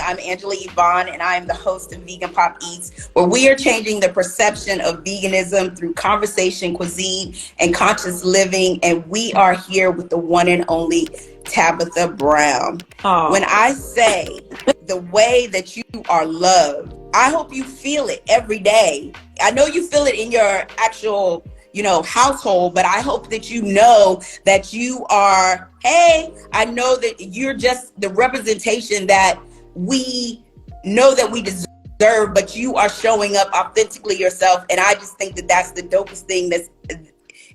I'm Angela Yvonne, and I am the host of Vegan Pop Eats, where we are changing the perception of veganism through conversation, cuisine, and conscious living. And we are here with the one and only Tabitha Brown. Oh. When I say the way that you are loved, I hope you feel it every day. I know you feel it in your actual household, but I hope that you know that you are, hey, I know that you're just the representation that we know that we deserve, but you are showing up authentically yourself. And I just think that that's the dopest thing.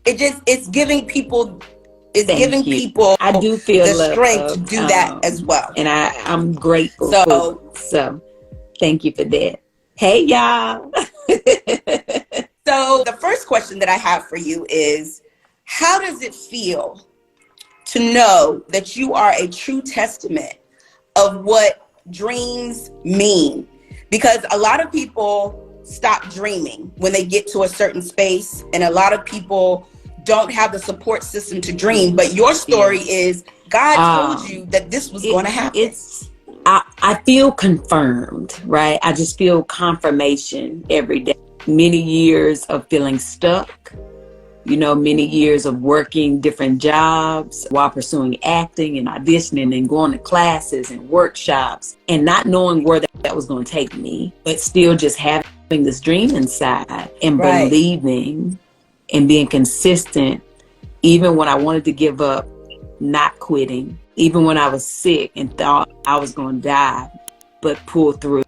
It's giving people, people I do feel the strength to do that as well. And I'm grateful. So thank you for that. Hey, y'all. So the first question that I have for you is, how does it feel to know that you are a true testament of what dreams mean? Because a lot of people stop dreaming when they get to a certain space, and a lot of people don't have the support system to dream. But your story is God told you that this was going to happen. I feel confirmed, right? I just feel confirmation every day. Many years of feeling stuck, many years of working different jobs while pursuing acting and auditioning and going to classes and workshops and not knowing where that was going to take me, but still just having this dream inside and believing and being consistent, even when I wanted to give up, not quitting, even when I was sick and thought I was going to die, but pull through.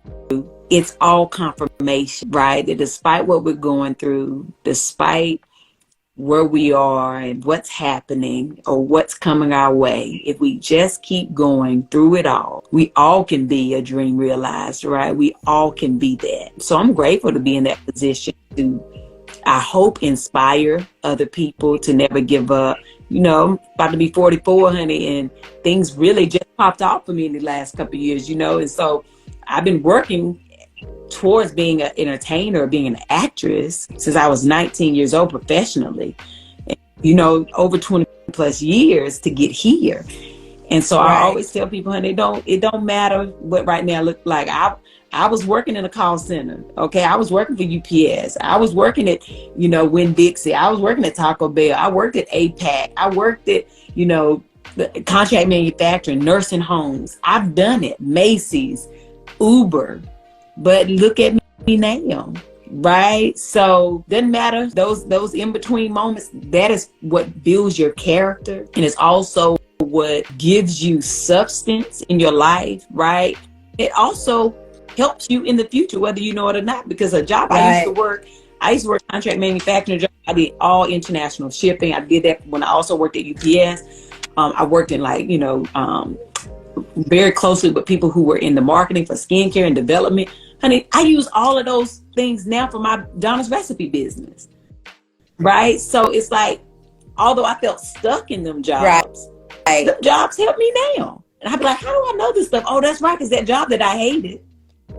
It's all confirmation, right? That despite what we're going through, despite where we are and what's happening or what's coming our way, if we just keep going through it all, we all can be a dream realized, right? We all can be that. So I'm grateful to be in that position to, I hope, inspire other people to never give up. I'm about to be 44, honey, and things really just popped off for me in the last couple of years, and so I've been working towards being an entertainer, being an actress since I was 19 years old professionally, over 20 plus years to get here. And so I always tell people, honey, it don't matter what right now look like. I was working in a call center. Okay. I was working for UPS. I was working at, Winn-Dixie. I was working at Taco Bell. I worked at APAC. I worked at, the contract manufacturing, nursing homes. I've done it. Macy's, Uber. But look at me now, right? So doesn't matter, those in-between moments, that is what builds your character. And it's also what gives you substance in your life, right? It also helps you in the future, whether you know it or not, because a job I used to work contract manufacturing job. I did all international shipping. I did that when I also worked at UPS. I worked in very closely with people who were in the marketing for skincare and development. Honey, I use all of those things now for my Donna's Recipe business, right? So it's like, although I felt stuck in them jobs, them jobs help me now. And I'd be like, how do I know this stuff? Oh, that's right, because that job that I hated,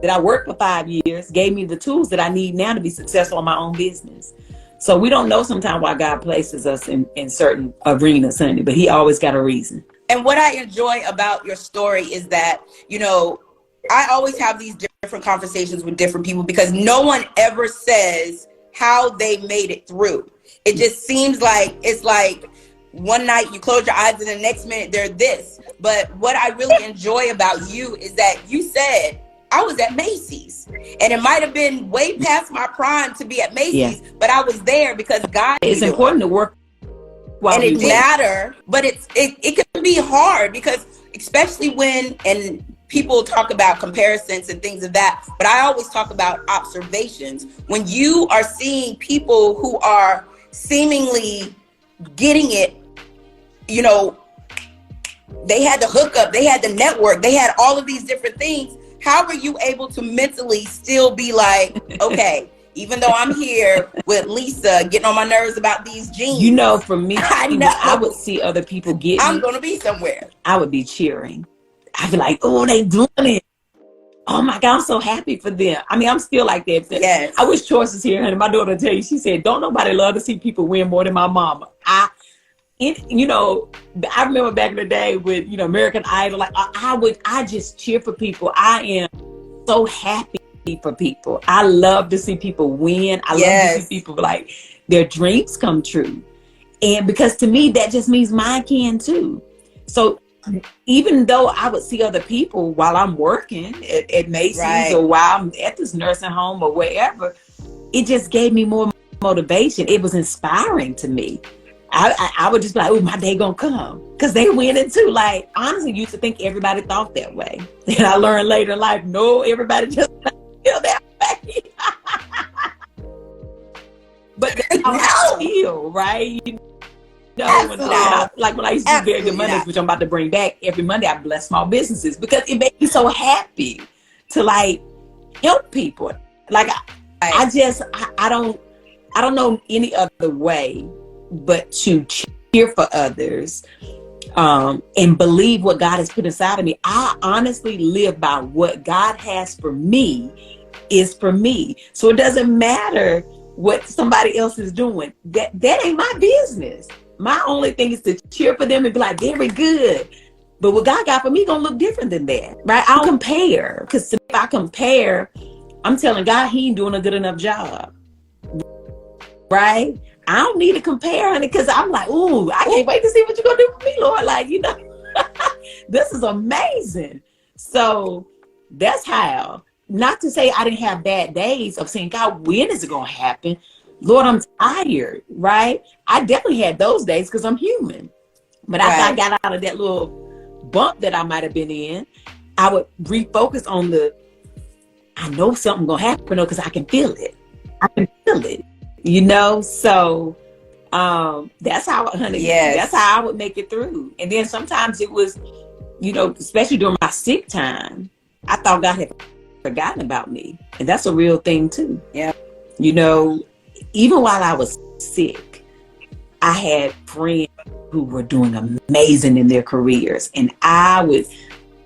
that I worked for 5 years, gave me the tools that I need now to be successful in my own business. So we don't know sometimes why God places us in certain arenas, honey, but he always got a reason. And what I enjoy about your story is that, I always have these different conversations with different people because no one ever says how they made it through. It just seems like it's like one night you close your eyes and the next minute they're this. But what I really enjoy about you is that you said, I was at Macy's, and it might have been way past my prime to be at Macy's, but I was there because God. It's important to work. And it matter, but it can be hard because especially when, and people talk about comparisons and things of that, but I always talk about observations. When you are seeing people who are seemingly getting it, they had the hookup, they had the network, they had all of these different things. How are you able to mentally still be like, okay, even though I'm here with Lisa getting on my nerves about these jeans. For me, I would see other people get I'm going to be somewhere. I would be cheering. I'd be like, oh, they doing it. Oh my God, I'm so happy for them. I mean, I'm still like that. Yes. I wish Choice was here, honey. My daughter tell you, she said, don't nobody love to see people win more than my mama. you know, I remember back in the day with, you know, American Idol, like I just cheer for people. I am so happy for people. I love to see people win. I love to see people like their dreams come true. And because to me, that just means mine can too. So even though I would see other people while I'm working at Macy's or while I'm at this nursing home or wherever, it just gave me more motivation. It was inspiring to me. I would just be like, oh, my day gonna come. Because they winning too. Like, honestly, used to think everybody thought that way. And I learned later in life, no, everybody just feel that way. But that's how I feel, right? You know, when I used to do Very Good Mondays, which I'm about to bring back, every Monday I bless small businesses because it made me so happy to like help people. Like I don't know any other way but to cheer for others and believe what God has put inside of me. I honestly live by what God has for me is for me. So it doesn't matter what somebody else is doing. That ain't my business. My only thing is to cheer for them and be like, very good. But what God got for me gonna look different than that, right? I'll compare, because if I compare, I'm telling God he ain't doing a good enough job, right? I don't need to compare, honey, because I'm like, ooh, I can't wait to see what you're gonna do for me, Lord. Like, you know, this is amazing. So that's how. Not to say I didn't have bad days of saying, God, when is it gonna happen? Lord, I'm tired, right? I definitely had those days because I'm human. But after I got out of that little bump that I might have been in, I would refocus on I know something gonna happen because I can feel it. I can feel it, you know? So that's how, honey, that's how I would make it through. And then sometimes it was, you know, especially during my sick time, I thought God had forgotten about me. And that's a real thing too. Yeah. You know, even while I was sick, I had friends who were doing amazing in their careers. And I would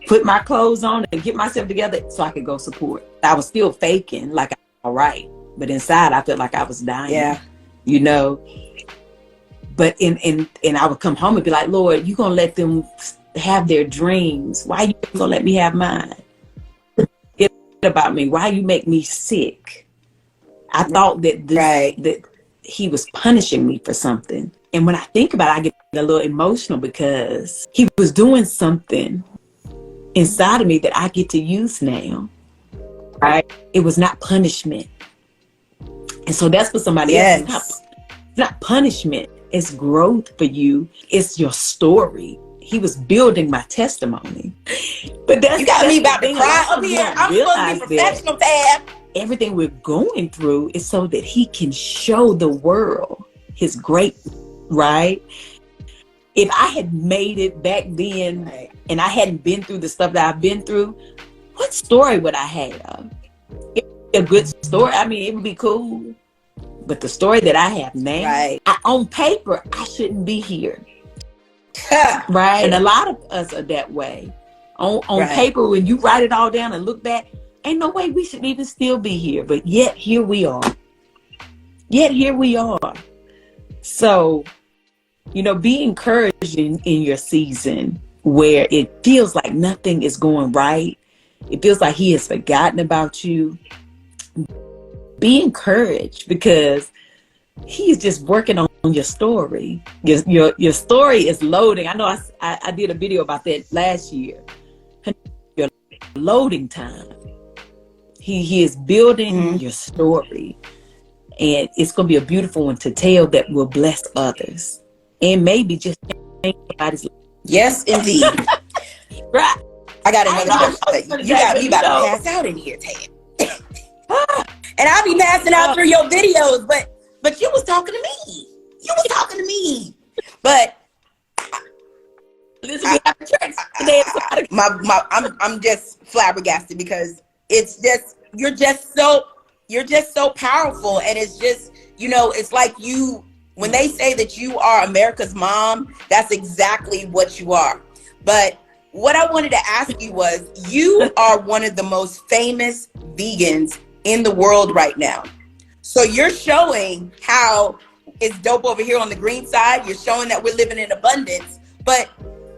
put my clothes on and get myself together so I could go support. I was still faking like I'm all right. But inside I felt like I was dying, you know. But and I would come home and be like, Lord, you going to let them have their dreams. Why you going to let me have mine? It's about me. Why you make me sick? I thought that that he was punishing me for something. And when I think about it, I get a little emotional because he was doing something inside of me that I get to use now. Right? It was not punishment. And so that's for somebody else. It's not punishment. It's growth for you. It's your story. He was building my testimony. But that's, you got me about to cry up here. I'm supposed to be professional, Tab. Everything we're going through is so that he can show the world his greatness, right? If I had made it back then and I hadn't been through the stuff that I've been through, what story would I have? It would be a good story. I mean, it would be cool. But the story that I have now, on paper, I shouldn't be here. Right? And a lot of us are that way. On paper, when you write it all down and look back, ain't no way we should even still be here. But yet here we are. So, you know, be encouraged in your season where it feels like nothing is going right. It feels like he has forgotten about you. Be encouraged because he is just working on your story. Your story is loading. I know I did a video about that last year. Your loading time. He is building your story. And it's going to be a beautiful one to tell that will bless others. And maybe just change somebody's life. Yes, indeed. Right. I got another question. You got me about to pass out in here, Tab. And I'll be passing out through your videos, but you was talking to me. But listen, we have church today. I'm just flabbergasted because it's just you're just so powerful, and it's just, you know, it's like you, when they say that you are America's mom, that's exactly what you are. But what I wanted to ask you was, you are one of the most famous vegans in the world right now. So you're showing how is dope over here on the green side. You're showing that we're living in abundance, but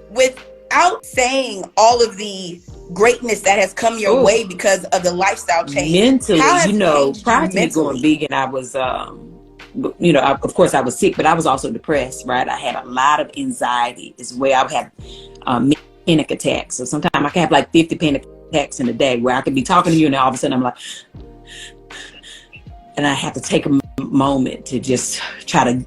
without saying all of the greatness that has come your way because of the lifestyle change. Mentally, how has it changed prior you to me going vegan, I was, of course I was sick, but I was also depressed, right? I had a lot of anxiety as well. I would have panic attacks. So sometimes I can have like 50 panic attacks in a day where I could be talking to you and all of a sudden I'm like, and I have to take a moment to just try to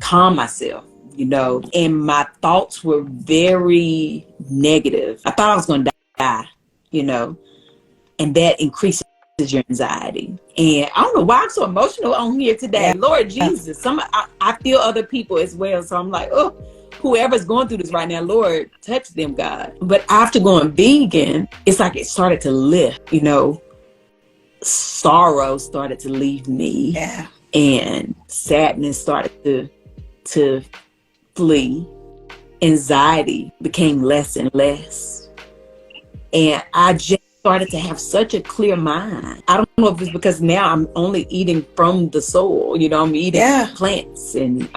calm myself, and my thoughts were very negative. I thought I was going to die, and that increases your anxiety. And I don't know why I'm so emotional on here today. Lord Jesus, I feel other people as well. So I'm like, oh, whoever's going through this right now, Lord, touch them, God. But after going vegan, it's like it started to lift, sorrow started to leave me. Yeah. And sadness started to flee. Anxiety became less and less. And I just started to have such a clear mind. I don't know if it's because now I'm only eating from the soil. I'm eating plants and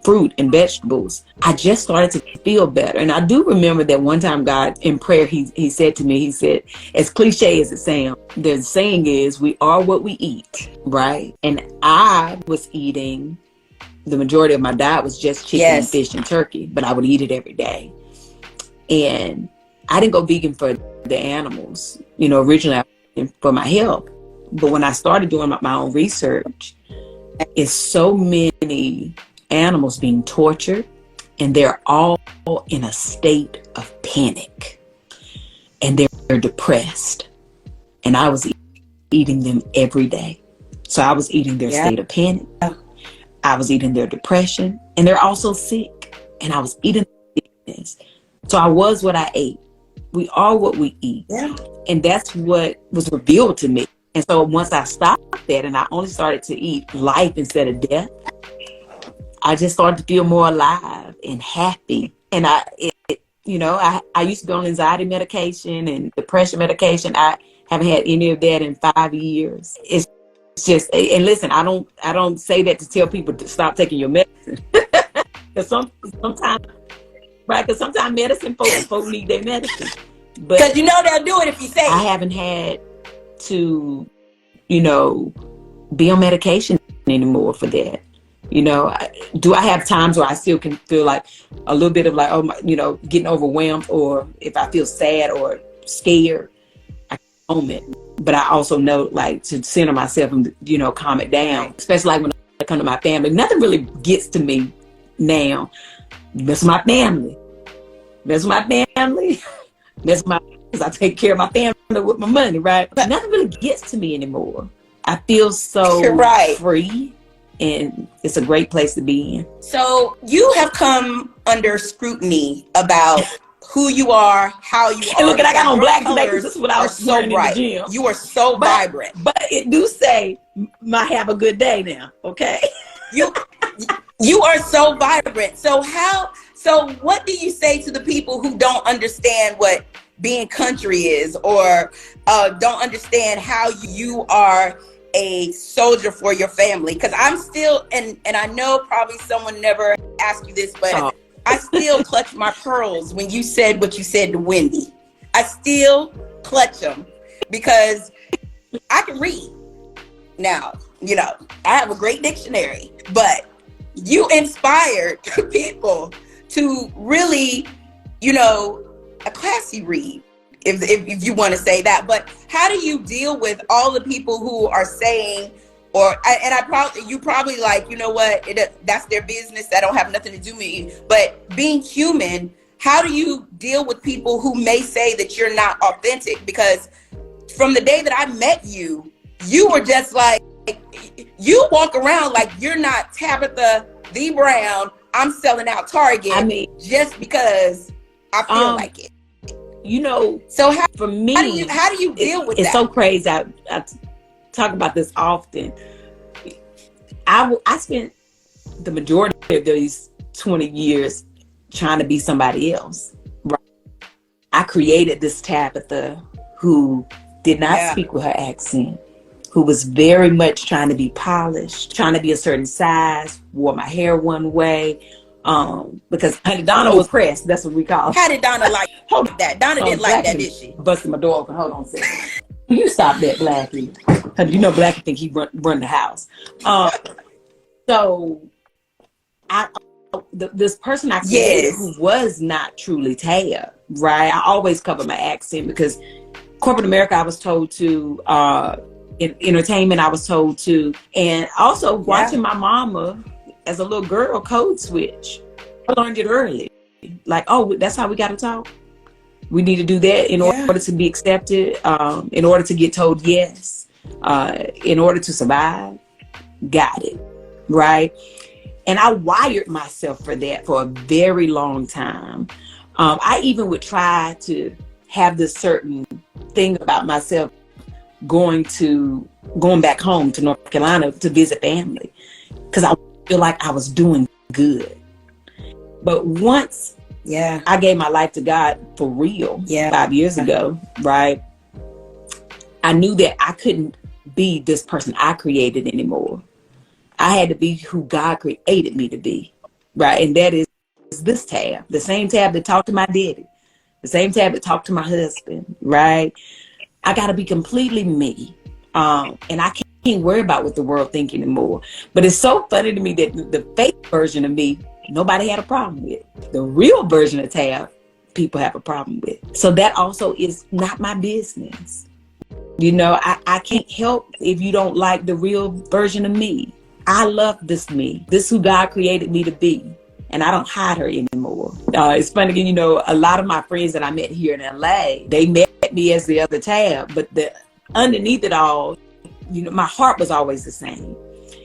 fruit and vegetables. I just started to feel better. And I do remember that one time God in prayer, he said to me, he said, as cliche as it sounds, the saying is, we are what we eat, right? And I was eating, the majority of my diet was just chicken, fish, and turkey, but I would eat it every day. And I didn't go vegan for the animals. Originally I was for my health. But when I started doing my own research, it's so many animals being tortured, and they're all in a state of panic, and they're depressed. And I was eating them every day. So I was eating their state of panic. I was eating their depression, and they're also sick. And I was eating this. So I was what I ate. We are what we eat. Yeah. And that's what was revealed to me. And so once I stopped that and I only started to eat life instead of death, I just started to feel more alive and happy. And I used to be on anxiety medication and depression medication. I haven't had any of that in 5 years. It's just, and listen, I don't say that to tell people to stop taking your medicine. Because sometimes medicine folks need their medicine. Because they'll do it if you say it. I haven't had to, be on medication anymore for that. Do I have times where I still can feel like a little bit of like, oh my, getting overwhelmed, or if I feel sad or scared, I can moment. But I also know like to center myself and, calm it down, especially like when I come to my family. Nothing really gets to me now. That's my family. Because I take care of my family with my money, right? But nothing really gets to me anymore. I feel so free, and it's a great place to be in. So you have come under scrutiny about who you are, how you are. And look, I got on black today because this is what I was so bright. In the gym. You are so vibrant. But it do say, "My have a good day now." Okay. You are so vibrant. So what do you say to the people who don't understand what being country is, or don't understand how you are a soldier for your family? Because I'm still, and I know probably someone never asked you this, but I still clutch my pearls when you said what you said to Wendy. I still clutch them because I can read. Now, I have a great dictionary, but you inspired people to really, a classy read, if you want to say that. But how do you deal with all the people who are saying, you probably like, that's their business, that don't have nothing to do with me. But being human, how do you deal with people who may say that you're not authentic? Because from the day that I met you, you were just like, you walk around like you're not Tabitha the Brown. I'm selling out Target. Just because I feel like it. So for me, how do you deal with that? It's so crazy. I talk about this often. I spent the majority of these 20 years trying to be somebody else. Right? I created this Tabitha who did not speak with her accent, who was very much trying to be polished, trying to be a certain size, wore my hair one way. Because Honey Donna was pressed. That's what we call it. How did Donna like that? Donna didn't like that, did she? Busted my door open. Hold on a second. You stop that, Blackie. Because you know Blackie think he run the house. So this person I created who was not truly Tab, right? I always cover my accent because corporate America I was told to, in entertainment I was told to, and also watching my mama as a little girl code switch. I learned it early. Like, oh, that's how we got to talk. We need to do that in order to be accepted, in order to get told yes, in order to survive. Got it, right? And I wired myself for that for a very long time. I even would try to have this certain thing about myself going back home to North Carolina to visit family because I feel like I was doing good. But once I gave my life to God for real 5 years ago, right? I knew that I couldn't be this person I created anymore. I had to be who God created me to be, right? And that is this Tab, the same Tab that talked to my daddy, the same Tab that talked to my husband, right? I got to be completely me. And I can't worry about what the world thinks anymore. But it's so funny to me that the fake version of me, nobody had a problem with. The real version of Tab, people have a problem with. So that also is not my business. You know, I can't help if you don't like the real version of me. I love this me. This is who God created me to be. And I don't hide her anymore. It's funny, you know, a lot of my friends that I met here in LA, they met me as the other Tab, but underneath it all, you know, my heart was always the same.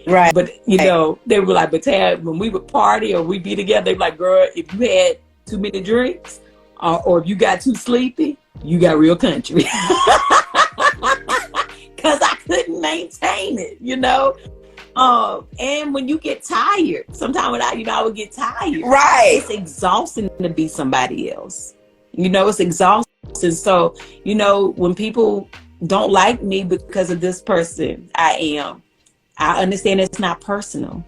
Right. But, you know, they were like, but Tab, when we would party or we be together, they were like, girl, if you had too many drinks or if you got too sleepy, you got real country. Because I couldn't maintain it, you know. And when you get tired, sometimes I would get tired. Right. It's exhausting to be somebody else. You know, it's exhausting. So, you know, when people don't like me because of this person I understand it's not personal.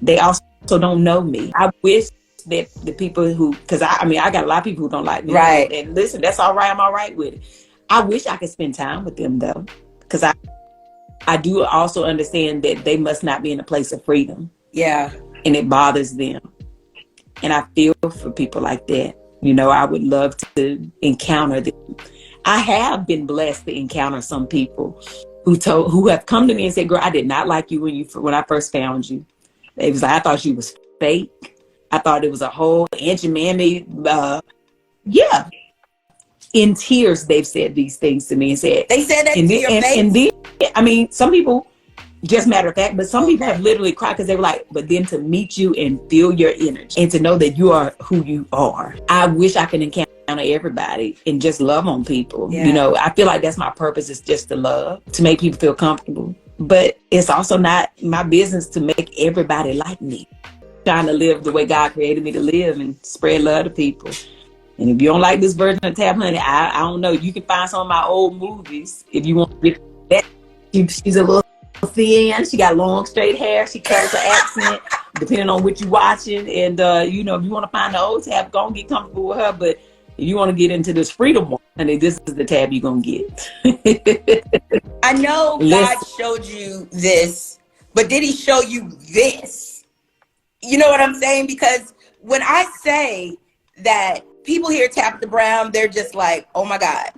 They also don't know me. I wish that the people who, because I got a lot of people who don't like me. Right. And listen, that's all right. I'm all right with it. I wish I could spend time with them though, because I do also understand that they must not be in a place of freedom. Yeah. And it bothers them. And I feel for people like that. You know, I would love to encounter them. I have been blessed to encounter some people who have come to me and said, girl, I did not like you when I first found you. It was like, I thought you was fake. I thought it was a whole Aunt Mammy. In tears, they've said these things to me and said. They said that to your face? And then, I mean, some people, just matter of fact, but some people have literally cried because they were like, but then to meet you and feel your energy and to know that you are who you are. I wish I could encounter everybody and just love on people. Yeah. You know, I feel like that's my purpose, is just to love, to make people feel comfortable. But it's also not my business to make everybody like me. Trying to live the way God created me to live and spread love to people. And if you don't like this version of Tab Honey, I don't know. You can find some of my old movies if you want to get that. She's a little thin. She got long, straight hair. She covers her accent, depending on what you're watching. And, you know, if you want to find the old Tab, go and get comfortable with her. But if you want to get into this freedom one, honey, this is the Tab you're going to get. I know God showed you this, but did he show you this? You know what I'm saying? Because when I say that people hear Tabitha Brown, they're just like, oh my God.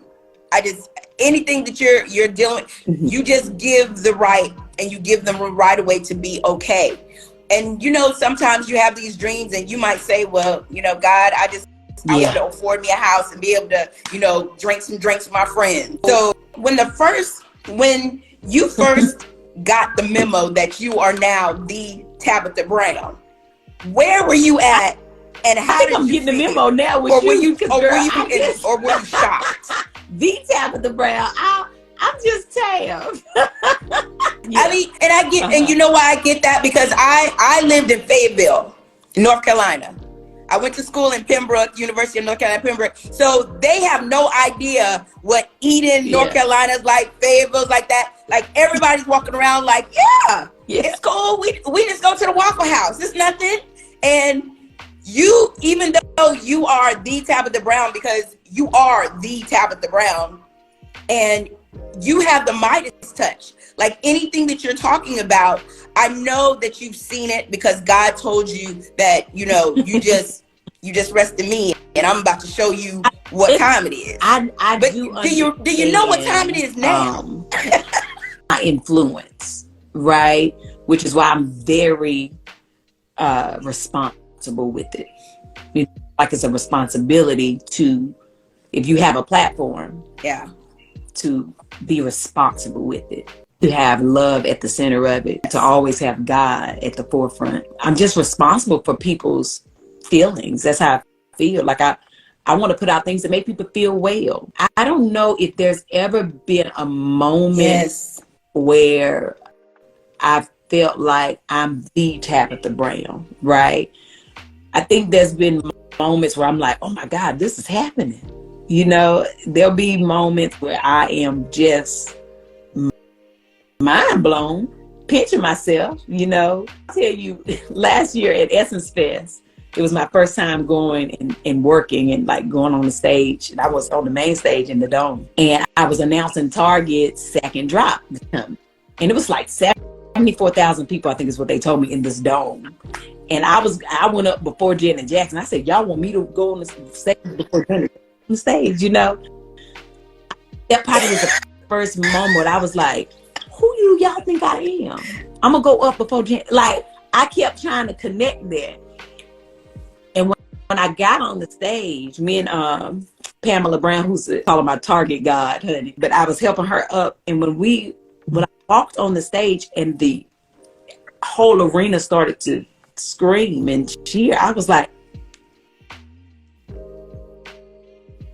Anything that you're dealing with, you just give the right, and you give them the right away to be okay. And you know, sometimes you have these dreams and you might say, well, you know, God, I want to afford me a house and be able to, you know, drink some drinks with my friends. So when you first got the memo that you are now the Tabitha Brown, where were you at? And how did you getting the memo now with or you? Or were you shocked? The Tabitha Brown. I'm just Tab. I mean, and I get, and you know why I get that? Because I lived in Fayetteville, North Carolina. I went to school in Pembroke, University of North Carolina, Pembroke. So they have no idea what Eden, North Carolina is like, Fayetteville's like that. Like everybody's walking around like, it's cool. We just go to the Waffle House. It's nothing. And you, even though you are the Tabitha Brown, because you are the Tabitha Brown, and you have the Midas touch. Like anything that you're talking about, I know that you've seen it because God told you that, you know, you just rest in me, and I'm about to show you what time it is. But do you know what time it is now? My influence, right? Which is why I'm very responsible with it. Like it's a responsibility to, if you have a platform, to be responsible with it, to have love at the center of it, to always have God at the forefront. I'm just responsible for people's feelings. That's how I feel. Like I want to put out things that make people feel well. I don't know if there's ever been a moment where I felt like I'm the Tabitha Brown, right? I think there's been moments where I'm like, oh my God, this is happening. You know, there'll be moments where I am just mind blown, pinching myself, you know. I'll tell you, last year at Essence Fest, it was my first time going and working and like going on the stage. And I was on the main stage in the Dome. And I was announcing Target's second drop. And it was like 74,000 people, I think is what they told me, in this Dome. And I went up before Janet Jackson. I said, y'all want me to go on the stage before Janet Jackson on the stage, you know? That probably was the first moment I was like, who y'all think I am? I'm gonna go up before Janet. Like, I kept trying to connect there. And when I got on the stage, me and Pamela Brown, who's calling my Target God, honey, but I was helping her up. And when I walked on the stage and the whole arena started to scream and cheer, I was like,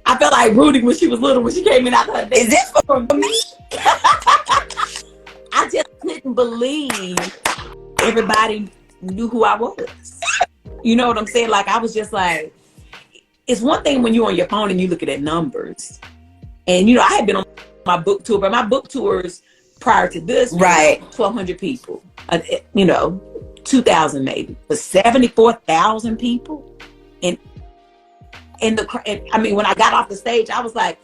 I felt like Rudy when she was little, when she came in out of her day. Is this for me? I just couldn't believe everybody knew who I was. You know what I'm saying? Like, I was just like, it's one thing when you're on your phone and you look at that numbers. And, you know, I had been on my book tour, but my book tours prior to this, right, 1,200 people, you know, 2,000 maybe, but 74,000 people. And I mean, when I got off the stage, I was like,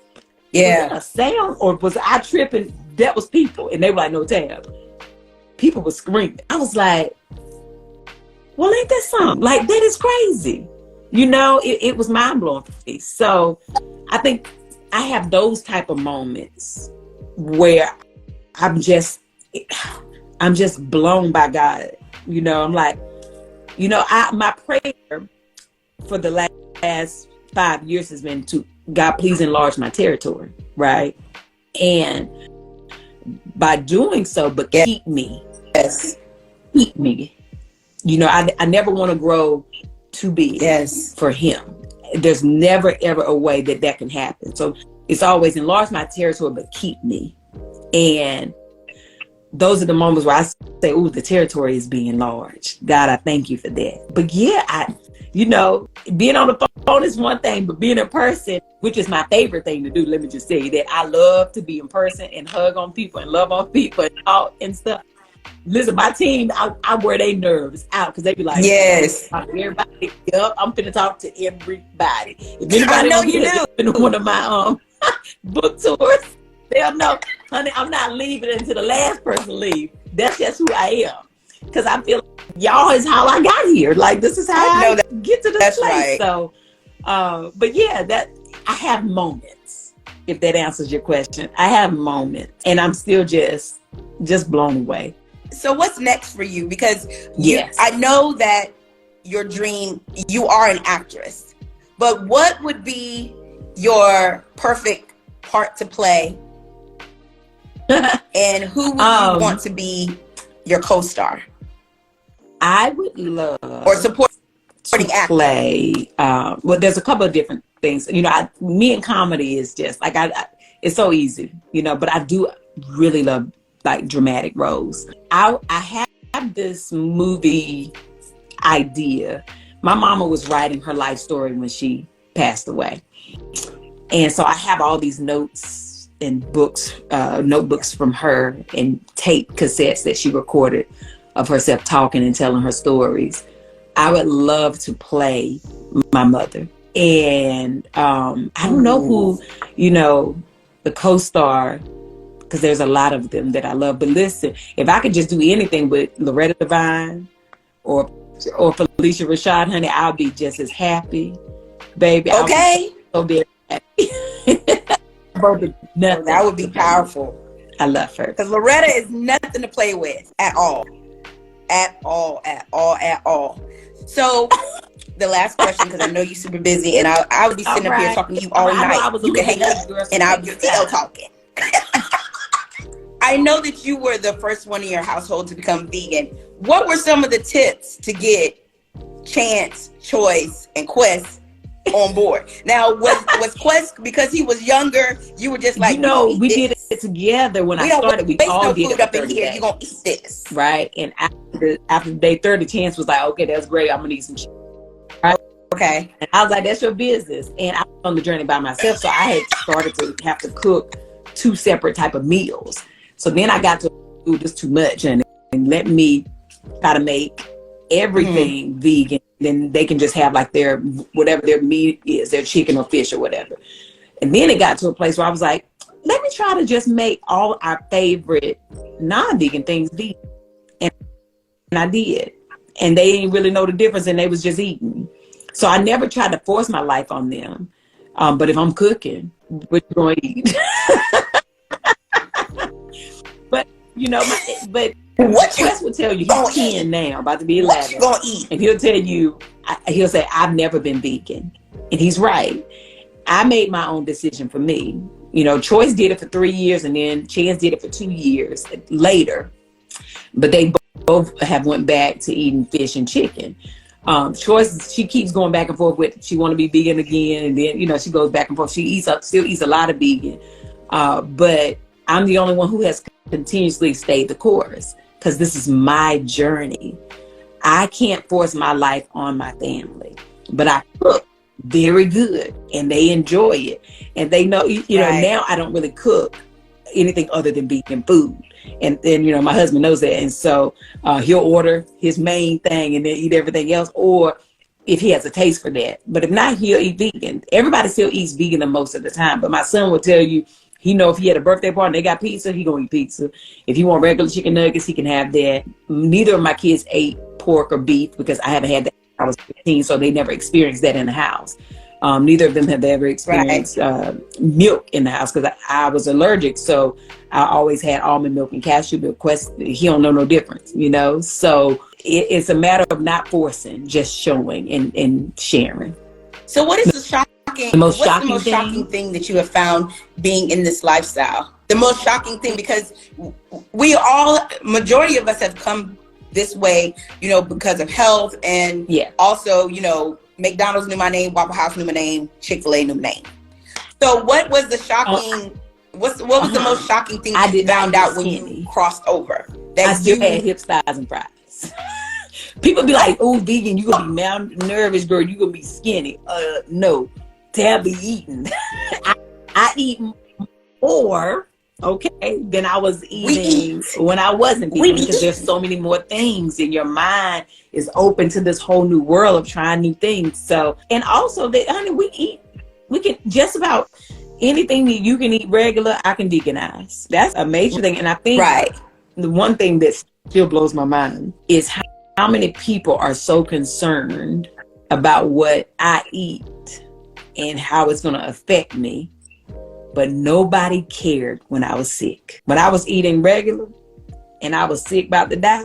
was that a sound or was I tripping? That was people. And they were like, no, Tab. People were screaming. I was like, well, ain't that something? Like, that is crazy. You know, it was mind blowing for me. So I think I have those type of moments where I'm just blown by God. You know, I'm like, you know, my prayer for the last 5 years has been to God, please enlarge my territory, right? And by doing so, but keep me. Yes. Keep me. You know, I never want to grow too big for him. There's never, ever a way that can happen. So it's always enlarge my territory, but keep me. And those are the moments where I say, oh, the territory is being enlarged. God, I thank you for that. But yeah, you know, being on the phone is one thing, but being in person, which is my favorite thing to do, let me just say that I love to be in person and hug on people and love on people and talk and stuff. Listen, my team, I wear their nerves out because they be like, yes, everybody, I'm finna talk to everybody. If anybody know you has been to one of my book tours, they'll know, honey, I'm not leaving until the last person leave. That's just who I am. Because I feel like y'all is how I got here. Like, this is how I get to this place. Right. So, but yeah, that I have moments, if that answers your question. I have moments and I'm still just blown away. So what's next for you? Because I know that your dream, you are an actress, but what would be your perfect part to play? And who would you want to be your co-star? I would love or supporting actor. Play. Well, there's a couple of different things. You know, me and comedy is just like it's so easy. You know, but I do really love like dramatic roles. I have this movie idea. my mama was writing her life story when she passed away. And so I have all these notes and books, notebooks from her, and tape cassettes that she recorded of herself talking and telling her stories. I would love to play my mother. And I don't know who, the co-star, because there's a lot of them that I love. But listen, if I could just do anything with Loretta Devine or Felicia Rashad, honey, I'll be just as happy, baby. Okay. So very happy. That would be powerful. I love her. Because Loretta is nothing to play with at all. At all. So the last question, because I know you're super busy, and I would be sitting up here talking to you all night. You can hang up, and I'll be still talking. I know that you were the first one in your household to become vegan. What were some of the tips to get Chance, Choice, and Quest on board? Now, was Quest, because he was younger, you were just like, we did it together when I started. We all did it up in here. You're gonna eat this, right? And after day 30, Chance was like, okay, that's great. I'm gonna eat some chicken. Right? Okay. And I was like, that's your business. And I was on the journey by myself, so I had started to have to cook 2 separate type of meals. So then I got to do this too much, and let me try to make everything vegan. Then they can just have like their, whatever their meat is, their chicken or fish or whatever. And then it got to a place where I was like, let me try to just make all our favorite non-vegan things vegan. And I did. And they didn't really know the difference, and they was just eating. So I never tried to force my life on them. But if I'm cooking, what you going to eat? But what Wes will tell you, he's 10 now, about to be 11. What you gonna eat? And he'll tell you, he'll say, I've never been vegan. And he's right. I made my own decision for me. Choice did it for 3 years, and then Chance did it for 2 years later. But they both have went back to eating fish and chicken. Choice, she keeps going back and forth with, she want to be vegan again. And then, she goes back and forth. She still eats a lot of vegan. But I'm the only one who has continuously stayed the course, because this is my journey. I can't force my life on my family, but I cook very good and they enjoy it. And they know, Right. Now I don't really cook anything other than vegan food. And then, my husband knows that. And so he'll order his main thing and then eat everything else, or if he has a taste for that. But if not, he'll eat vegan. Everybody still eats vegan the most of the time. But my son will tell you, if he had a birthday party and they got pizza, he gonna eat pizza. If he want regular chicken nuggets, he can have that. Neither of my kids ate pork or beef, because I haven't had that when I was 15, so they never experienced that in the house. Neither of them have ever experienced milk in the house, because I was allergic. So I always had almond milk and cashew milk. Quest, he don't know no difference, So it's a matter of not forcing, just showing and sharing. So what is the most shocking shocking thing that you have found being in this lifestyle? The most shocking thing, because majority of us have come this way, because of health, and also, McDonald's knew my name, Waffle House knew my name, Chick-fil-A knew my name. So what was the shocking, what was the most shocking thing that you found out when you crossed over? I still had hips, thighs, and fries. People be like, oh, vegan, you gonna be malnourished, girl, you gonna be skinny. No, Tab be eating. I eat more, than I was eating when I wasn't vegan, because there's so many more things, and your mind is open to this whole new world of trying new things. So, and also that, honey, we can just about anything that you can eat regular, I can veganize. That's a major thing. And I think the one thing that still blows my mind is how many people are so concerned about what I eat and how it's going to affect me. But nobody cared when I was sick. When I was eating regular and I was sick about to die,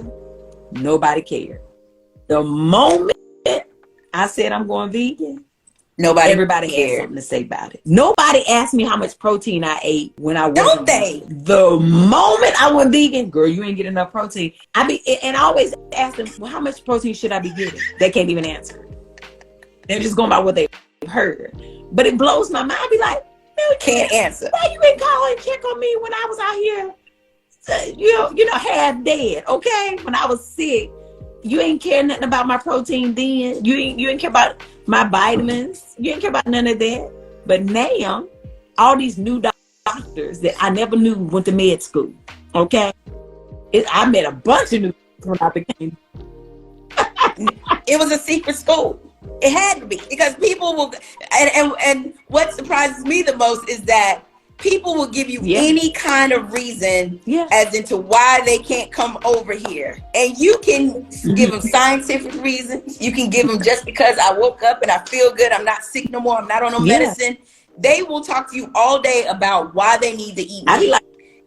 nobody cared. The moment I said I'm going vegan, everybody had something to say about it. Nobody asked me how much protein I ate when I wasn't vegan. The moment I went vegan, girl, you ain't get enough protein. And I always ask them, well, how much protein should I be getting? They can't even answer. They're just going by what they've heard. But it blows my mind. I be like, can't answer. Why you ain't call and check on me when I was out here, half dead, okay? When I was sick, You ain't care nothing about my protein then. You ain't care about my vitamins. You ain't care about none of that. But now, all these new doctors that I never knew went to med school. Okay, I met a bunch of new when I became. It was a secret school. It had to be, because people will, and what surprises me the most is that people will give you any kind of reason as into why they can't come over here. And you can give them scientific reasons. You can give them just because I woke up and I feel good. I'm not sick no more. I'm not on no medicine. They will talk to you all day about why they need to eat meat.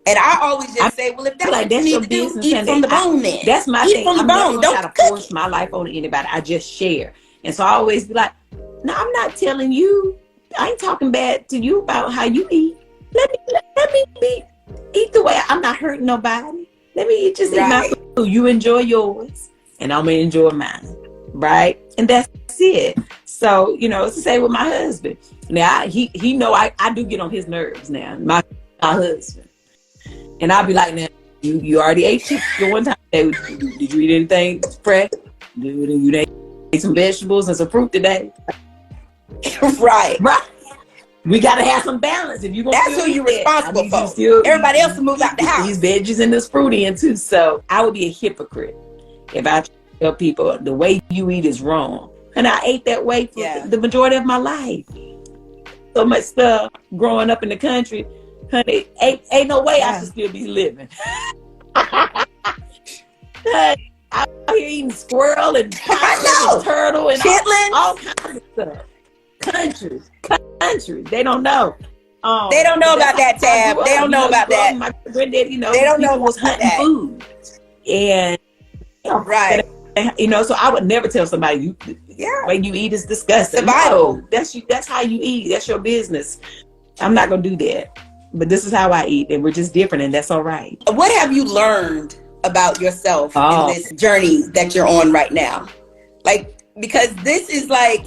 And I always just say, well, if that's what you need to do, eat from the bone then. That's my thing. From the bone. Don't try to force my life on anybody. I just share. And so I always be like, no, I'm not telling you. I ain't talking bad to you about how you eat. Let me eat the way I'm not hurting nobody. Let me eat my food. You enjoy yours, and I'm gonna enjoy mine, right? And that's it. So it's the same with my husband. Now he know I do get on his nerves now. My husband, and I'll be like, now you already ate chicken one time. Did you eat anything fresh? You ate some vegetables and some fruit today? Right. We gotta have some balance. If you gonna that's who you're responsible for. Everybody else will move out the house. These veggies and this fruit in too. So I would be a hypocrite if I tell people the way you eat is wrong. And I ate that way for the majority of my life. So much stuff growing up in the country, honey. Ain't no way I should still be living. I'm here eating squirrel and turtle and all kinds of stuff. Countries. They don't know. They don't know about that, Tab. They don't know about that. My granddad, they don't know was hunting food. And right. So I would never tell somebody the way you eat is disgusting. No, that's how you eat. That's your business. I'm not gonna do that. But this is how I eat, and we're just different, and that's all right. What have you learned about yourself in this journey that you're on right now? Like, because this is like,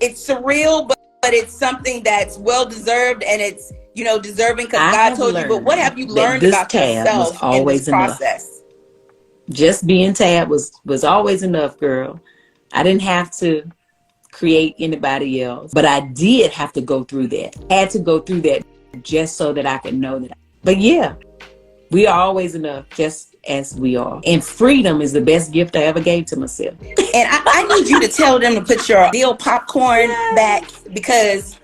it's surreal, but it's something that's well deserved, and it's deserving because God told you. But what have you learned about yourself in this process? Just being Tab was always enough, girl. I didn't have to create anybody else, but I did have to go through that. I had to go through that just so that I could know that. But we are always enough, just as we are. And freedom is the best gift I ever gave to myself. And I need you to tell them to put your veal popcorn back, because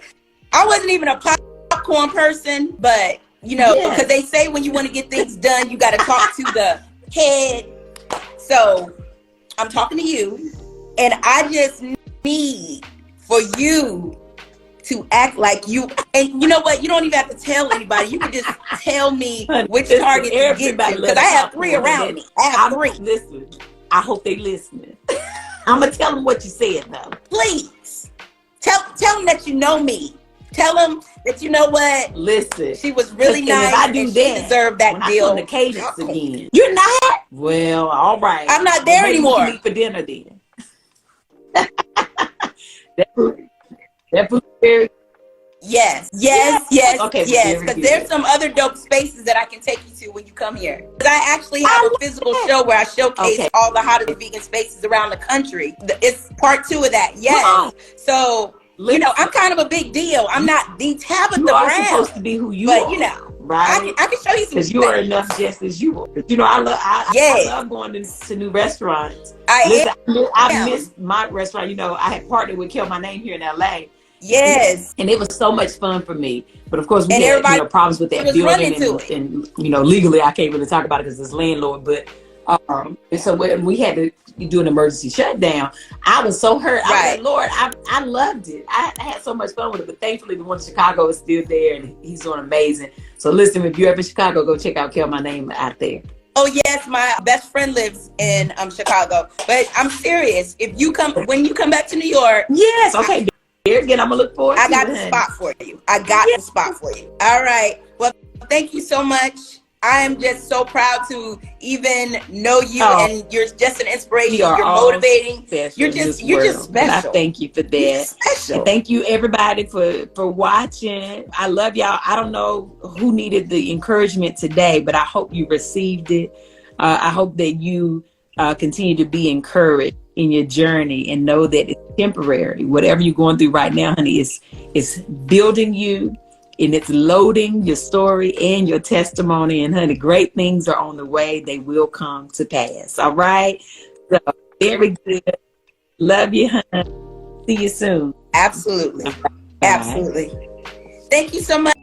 I wasn't even a popcorn person, but because they say when you want to get things done, you got to talk to the head. So I'm talking to you, and I just need for you to act like you, and you know what? You don't even have to tell anybody. You can just tell me which target to get to, because I have 3 around me. I have 3. Listen, I hope they listening. I'm gonna tell them what you said, though. Please tell them that you know me. Tell them that you know what. Listen, she was really nice. If I do and that, she deserved that deal. I the cadence again. You're not. Well, all right. I'm not there anymore. We can eat for dinner then. That food very. Yes. Okay, because there's some other dope spaces that I can take you to when you come here. Because I actually have a physical show where I showcase all the hottest vegan spaces around the country. It's part 2 of that. Yes. So, I'm kind of a big deal. I'm not the Tabitha Brown. You are supposed to be who you are. Right? I can show you some. Because you are enough just as you are. I love going to new restaurants. I missed my restaurant. I had partnered with Kill My Name here in LA. Yes. And it was so much fun for me. But of course, we had problems with that building. And legally, I can't really talk about it because it's landlord. But and so when we had to do an emergency shutdown, I was so hurt. I was like, Lord, I loved it. I had so much fun with it. But thankfully, the one in Chicago is still there, and he's doing amazing. So listen, if you're ever in Chicago, go check out Kill My Name out there. Oh yes, my best friend lives in Chicago. But I'm serious. When you come back to New York, yes, okay. Here again, I'm gonna look forward. I got the spot for you. The spot for you. All right. Well, thank you so much. I am just so proud to even know you, and you're just an inspiration. You're motivating. You're just special. And I thank you for that. Special. And thank you everybody for watching. I love y'all. I don't know who needed the encouragement today, but I hope you received it. I hope that you Continue to be encouraged in your journey and know that it's temporary. Whatever you're going through right now, honey, is building you, and it's loading your story and your testimony. And honey, great things are on the way. They will come to pass. All right. So very good. Love you, honey. See you soon. Absolutely. Bye. Absolutely. Thank you so much.